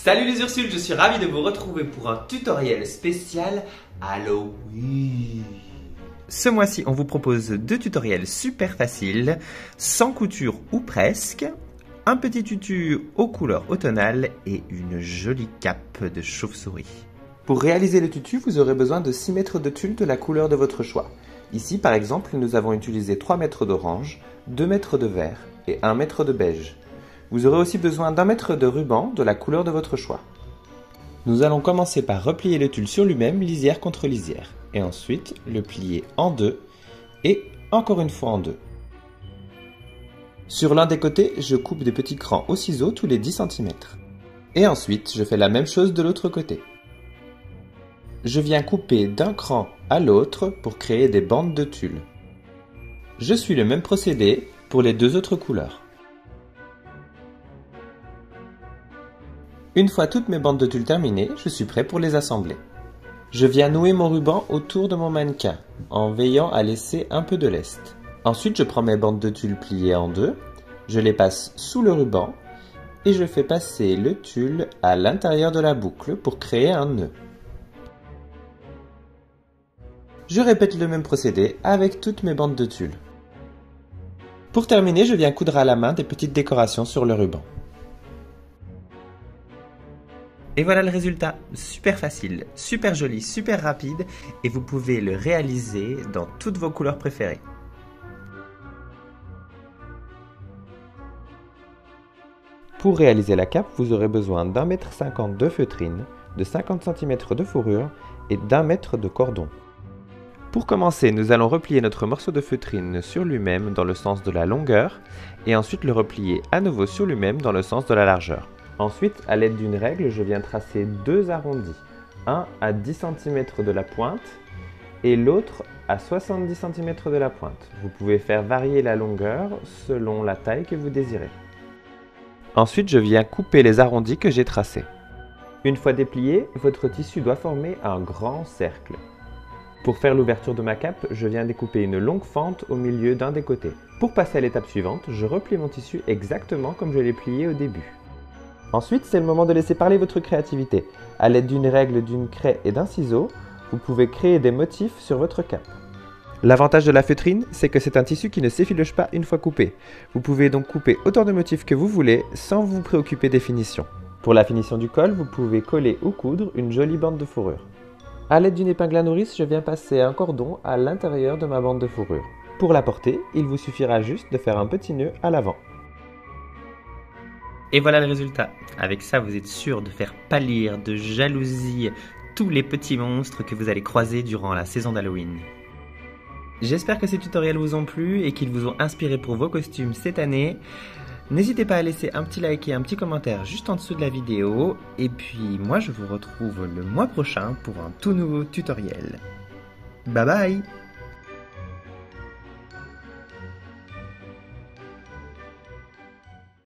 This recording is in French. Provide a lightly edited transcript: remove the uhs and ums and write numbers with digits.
Salut les Ursules, je suis ravi de vous retrouver pour un tutoriel spécial Halloween. Ce mois-ci, on vous propose 2 tutoriels super faciles, sans couture ou presque, un petit tutu aux couleurs automnales et une jolie cape de chauve-souris. Pour réaliser le tutu, vous aurez besoin de 6 mètres de tulle de la couleur de votre choix. Ici, par exemple, nous avons utilisé 3 mètres d'orange, 2 mètres de vert et 1 mètre de beige. Vous aurez aussi besoin d'1 mètre de ruban de la couleur de votre choix. Nous allons commencer par replier le tulle sur lui-même, lisière contre lisière, et ensuite le plier en deux et encore une fois en deux. Sur l'un des côtés, je coupe des petits crans au ciseau tous les 10 cm. Et ensuite, je fais la même chose de l'autre côté. Je viens couper d'un cran à l'autre pour créer des bandes de tulle. Je suis le même procédé pour les 2 autres couleurs. Une fois toutes mes bandes de tulle terminées, je suis prêt pour les assembler. Je viens nouer mon ruban autour de mon mannequin, en veillant à laisser un peu de lest. Ensuite, je prends mes bandes de tulle pliées en deux, je les passe sous le ruban, et je fais passer le tulle à l'intérieur de la boucle pour créer un nœud. Je répète le même procédé avec toutes mes bandes de tulle. Pour terminer, je viens coudre à la main des petites décorations sur le ruban. Et voilà le résultat, super facile, super joli, super rapide et vous pouvez le réaliser dans toutes vos couleurs préférées. Pour réaliser la cape, vous aurez besoin d'1,50 m de feutrine, de 50 cm de fourrure et d'1 mètre de cordon. Pour commencer, nous allons replier notre morceau de feutrine sur lui-même dans le sens de la longueur et ensuite le replier à nouveau sur lui-même dans le sens de la largeur. Ensuite, à l'aide d'une règle, je viens tracer 2 arrondis, un à 10 cm de la pointe et l'autre à 70 cm de la pointe. Vous pouvez faire varier la longueur selon la taille que vous désirez. Ensuite, je viens couper les arrondis que j'ai tracés. Une fois déplié, votre tissu doit former un grand cercle. Pour faire l'ouverture de ma cape, je viens découper une longue fente au milieu d'un des côtés. Pour passer à l'étape suivante, je replie mon tissu exactement comme je l'ai plié au début. Ensuite, c'est le moment de laisser parler votre créativité. À l'aide d'une règle, d'une craie et d'un ciseau, vous pouvez créer des motifs sur votre cape. L'avantage de la feutrine, c'est que c'est un tissu qui ne s'effiloche pas une fois coupé. Vous pouvez donc couper autant de motifs que vous voulez sans vous préoccuper des finitions. Pour la finition du col, vous pouvez coller ou coudre une jolie bande de fourrure. À l'aide d'une épingle à nourrice, je viens passer un cordon à l'intérieur de ma bande de fourrure. Pour la porter, il vous suffira juste de faire un petit nœud à l'avant. Et voilà le résultat. Avec ça, vous êtes sûr de faire pâlir de jalousie tous les petits monstres que vous allez croiser durant la saison d'Halloween. J'espère que ces tutoriels vous ont plu et qu'ils vous ont inspiré pour vos costumes cette année. N'hésitez pas à laisser un petit like et un petit commentaire juste en dessous de la vidéo. Et puis moi, je vous retrouve le mois prochain pour un tout nouveau tutoriel. Bye bye!